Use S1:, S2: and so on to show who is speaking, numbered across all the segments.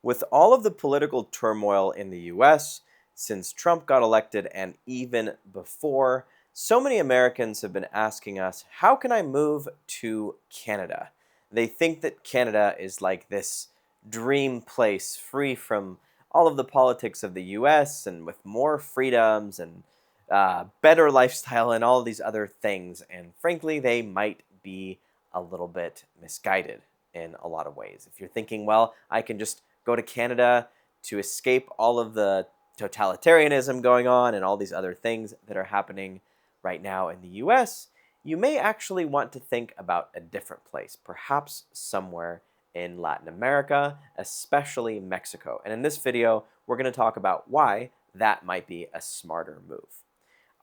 S1: With all of the political turmoil in the US since Trump got elected and even before, so many Americans have been asking us, how can I move to Canada? They think that Canada is like this dream place free from all of the politics of the US and with more freedoms and better lifestyle and all these other things. And frankly, they might be a little bit misguided in a lot of ways. If you're thinking, well, I can just go to Canada to escape all of the totalitarianism going on and all these other things that are happening right now in the US, you may actually want to think about a different place, perhaps somewhere in Latin America, especially Mexico. And in this video, we're going to talk about why that might be a smarter move.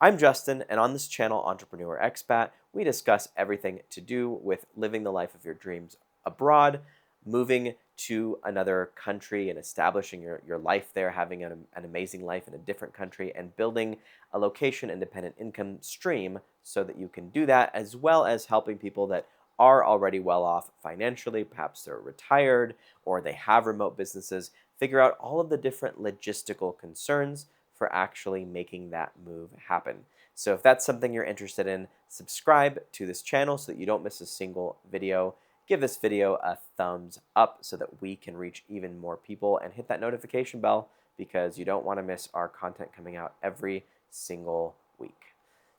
S1: I'm Justin, and on this channel, Entrepreneur Expat, we discuss everything to do with living the life of your dreams abroad, moving to another country and establishing your life there, having an amazing life in a different country, and building a location-independent income stream so that you can do that, as well as helping people that are already well off financially. Perhaps they're retired or they have remote businesses, figure out all of the different logistical concerns for actually making that move happen. So if that's something you're interested in, subscribe to this channel so that you don't miss a single video. Give this video a thumbs up so that we can reach even more people, and hit that notification bell because you don't want to miss our content coming out every single week.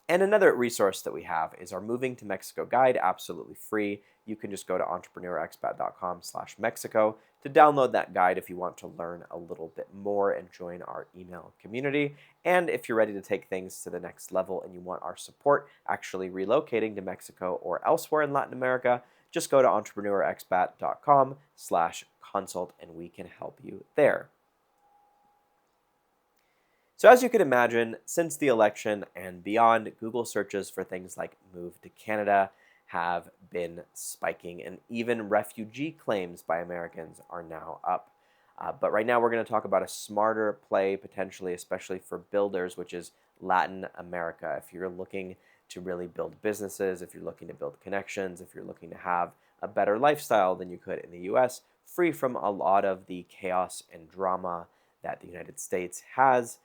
S1: And another resource that we have is our Moving to Mexico guide, absolutely free. You can just go to entrepreneurexpat.com/Mexico to download that guide if you want to learn a little bit more and join our email community. And if you're ready to take things to the next level and you want our support actually relocating to Mexico or elsewhere in Latin America, just go to entrepreneurexpat.com/consult and we can help you there. So as you can imagine, since the election and beyond, Google searches for things like move to Canada have been spiking, and even refugee claims by Americans are now up. But right now we're going to talk about a smarter play, potentially, especially for builders, which is Latin America. If you're looking to really build businesses, if you're looking to build connections, if you're looking to have a better lifestyle than you could in the US, free from a lot of the chaos and drama that the United States has,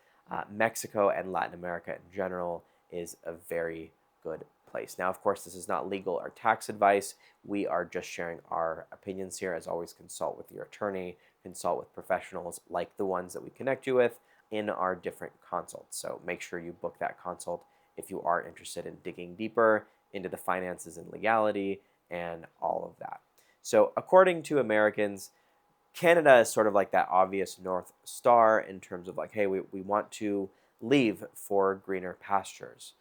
S1: Mexico and Latin America in general is a very good place. Now, of course, this is not legal or tax advice. We are just sharing our opinions here. As always, consult with your attorney, consult with professionals like the ones that we connect you with in our different consults. So make sure you book that consult if you are interested in digging deeper into the finances and legality and all of that. So according to Americans, Canada is sort of like that obvious North Star in terms of like, hey, we want to leave for greener pastures.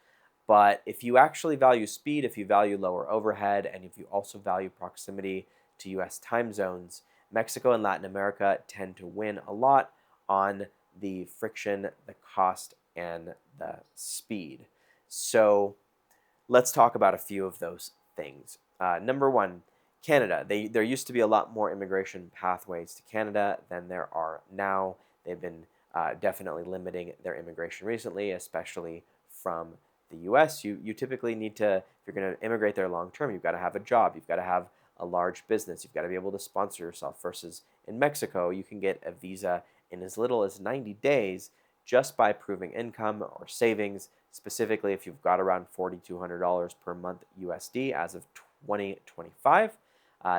S1: But if you actually value speed, if you value lower overhead, and if you also value proximity to US time zones, Mexico and Latin America tend to win a lot on the friction, the cost, and the speed. So let's talk about a few of those things. Number one, Canada. There used to be a lot more immigration pathways to Canada than there are now. They've been definitely limiting their immigration recently, especially from the US. You typically need to, if you're going to immigrate there long term, you've got to have a job, you've got to have a large business, you've got to be able to sponsor yourself. Versus in Mexico, you can get a visa in as little as 90 days just by proving income or savings. Specifically, if you've got around $4,200 per month USD as of 2025,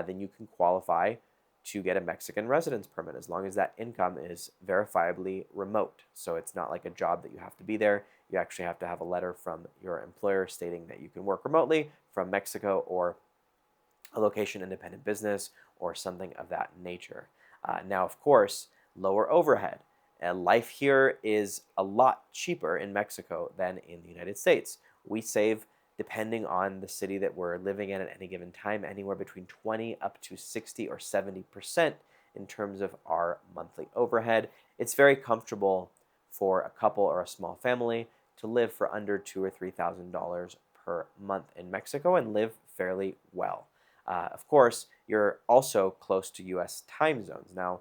S1: then you can qualify to get a Mexican residence permit as long as that income is verifiably remote. So it's not like a job that you have to be there. You actually have to have a letter from your employer stating that you can work remotely from Mexico, or a location-independent business, or something of that nature. Now, of course, lower overhead. Life here is a lot cheaper in Mexico than in the United States. We save, depending on the city that we're living in at any given time, anywhere between 20 up to 60 or 70% in terms of our monthly overhead. It's very comfortable for a couple or a small family to live for under $2,000 or $3,000 per month in Mexico and live fairly well. Of course, you're also close to US time zones. Now,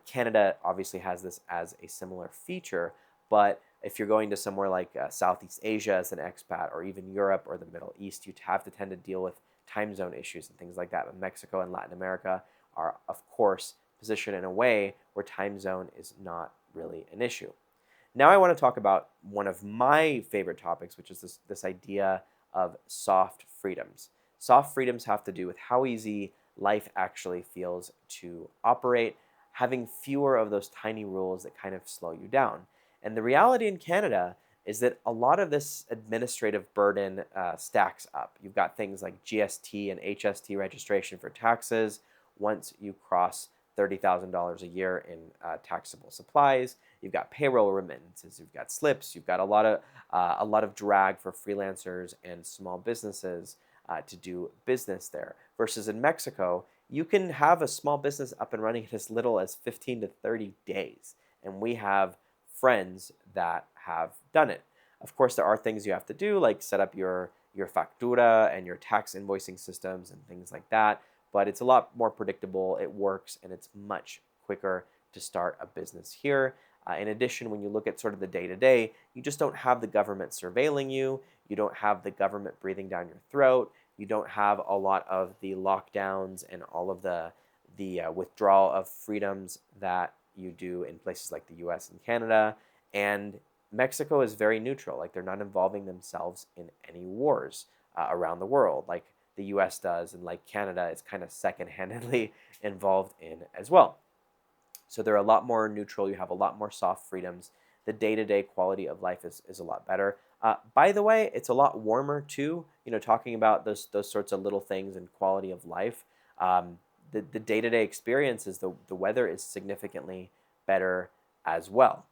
S1: Canada obviously has this as a similar feature, but if you're going to somewhere like Southeast Asia as an expat, or even Europe or the Middle East, you'd have to tend to deal with time zone issues and things like that. But Mexico and Latin America are, of course, position in a way where time zone is not really an issue. Now I want to talk about one of my favorite topics, which is this idea of soft freedoms. Soft freedoms have to do with how easy life actually feels to operate, having fewer of those tiny rules that kind of slow you down. And the reality in Canada is that a lot of this administrative burden stacks up. You've got things like GST and HST registration for taxes once you cross $30,000 a year in taxable supplies. You've got payroll remittances. You've got slips. You've got a lot of drag for freelancers and small businesses to do business there. Versus in Mexico, you can have a small business up and running in as little as 15 to 30 days. And we have friends that have done it. Of course, there are things you have to do, like set up your factura and your tax invoicing systems and things like that. But it's a lot more predictable, it works, and it's much quicker to start a business here. In addition, when you look at sort of the day-to-day, you just don't have the government surveilling you. You don't have the government breathing down your throat. You don't have a lot of the lockdowns and all of the withdrawal of freedoms that you do in places like the US and Canada. And Mexico is very neutral. Like, they're not involving themselves in any wars around the world like the US does, and like Canada is kind of second-handedly involved in as well. So they're a lot more neutral. You have a lot more soft freedoms. The day-to-day quality of life is a lot better. By the way, it's a lot warmer too. You know, talking about those sorts of little things and quality of life. The day-to-day experience is the weather is significantly better as well.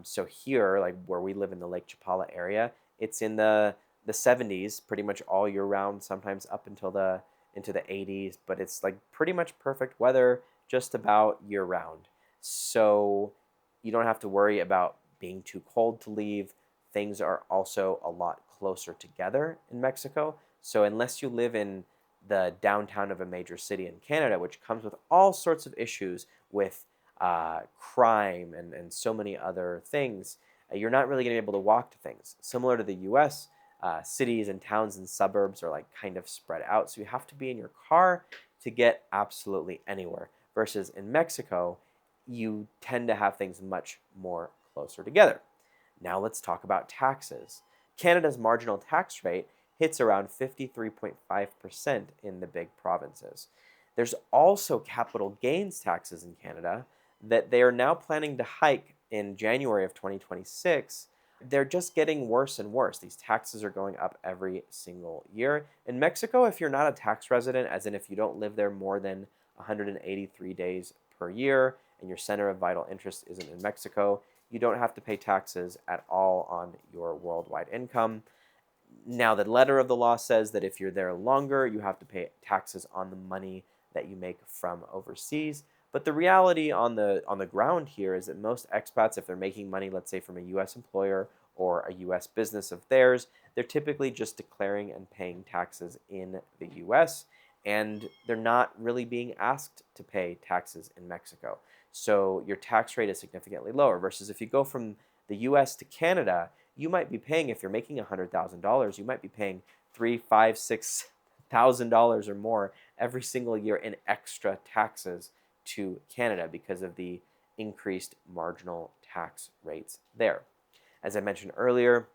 S1: So here, like where we live in the Lake Chapala area, it's in the 70s pretty much all year round, sometimes up until into the 80s, but it's like pretty much perfect weather just about year round. So you don't have to worry about being too cold to leave. Things are also a lot closer together in Mexico. So unless you live in the downtown of a major city in Canada, which comes with all sorts of issues with crime and so many other things, you're not really going to be able to walk to things. Similar to the US, cities and towns and suburbs are like kind of spread out. So you have to be in your car to get absolutely anywhere. Versus in Mexico, you tend to have things much more closer together. Now let's talk about taxes. Canada's marginal tax rate hits around 53.5% in the big provinces. There's also capital gains taxes in Canada that they are now planning to hike in January of 2026. They're just getting worse and worse. These taxes are going up every single year. In Mexico, if you're not a tax resident, as in if you don't live there more than 183 days per year and your center of vital interest isn't in Mexico, you don't have to pay taxes at all on your worldwide income. Now, the letter of the law says that if you're there longer, you have to pay taxes on the money that you make from overseas. But the reality on the ground here is that most expats, if they're making money, let's say from a U.S. employer or a U.S. business of theirs, they're typically just declaring and paying taxes in the U.S., and they're not really being asked to pay taxes in Mexico. So your tax rate is significantly lower versus if you go from the U.S. to Canada, you might be paying, if you're making $100,000, you might be paying $3,000, $5,000, $6,000 or more every single year in extra taxes to Canada because of the increased marginal tax rates there. As I mentioned earlier,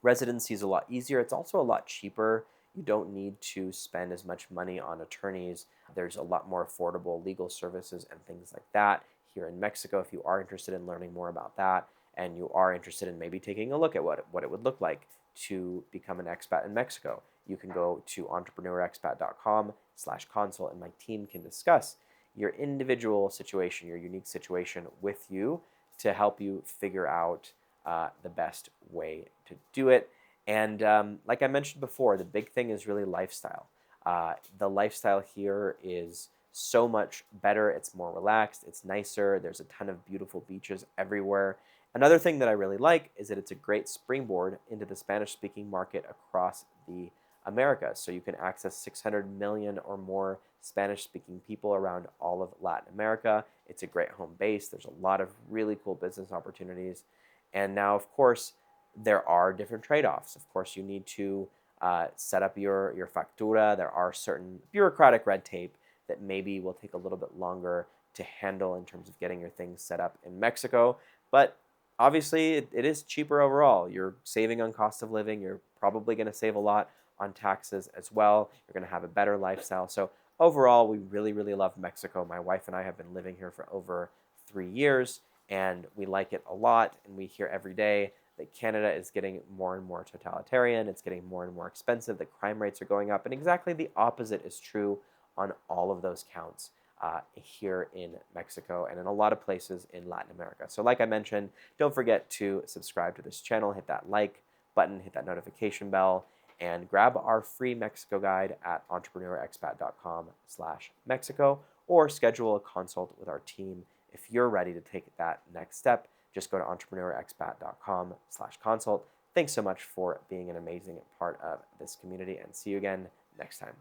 S1: residency is a lot easier. It's also a lot cheaper. You don't need to spend as much money on attorneys. There's a lot more affordable legal services and things like that here in Mexico. If you are interested in learning more about that and you are interested in maybe taking a look at what it would look like to become an expat in Mexico, you can go to entrepreneurexpat.com/consult and my team can discuss your individual situation, your unique situation with you to help you figure out the best way to do it. And like I mentioned before, the big thing is really lifestyle. The lifestyle here is so much better. It's more relaxed. It's nicer. There's a ton of beautiful beaches everywhere. Another thing that I really like is that it's a great springboard into the Spanish-speaking market across the Americas. So you can access 600 million or more Spanish-speaking people around all of Latin America. It's a great home base. There's a lot of really cool business opportunities. And now, of course, there are different trade-offs. Of course, you need to set up your factura. There are certain bureaucratic red tape that maybe will take a little bit longer to handle in terms of getting your things set up in Mexico. But obviously, it is cheaper overall. You're saving on cost of living. You're probably going to save a lot on taxes as well. You're going to have a better lifestyle. So overall, we really, really love Mexico. My wife and I have been living here for over 3 years, and we like it a lot. And we hear every day that Canada is getting more and more totalitarian. It's getting more and more expensive. The crime rates are going up. And exactly the opposite is true on all of those counts here in Mexico and in a lot of places in Latin America. So like I mentioned, don't forget to subscribe to this channel, hit that like button, hit that notification bell, and grab our free Mexico guide at entrepreneurexpat.com/Mexico, or schedule a consult with our team if you're ready to take that next step. Just go to entrepreneurexpat.com/consult. Thanks so much for being an amazing part of this community, and see you again next time.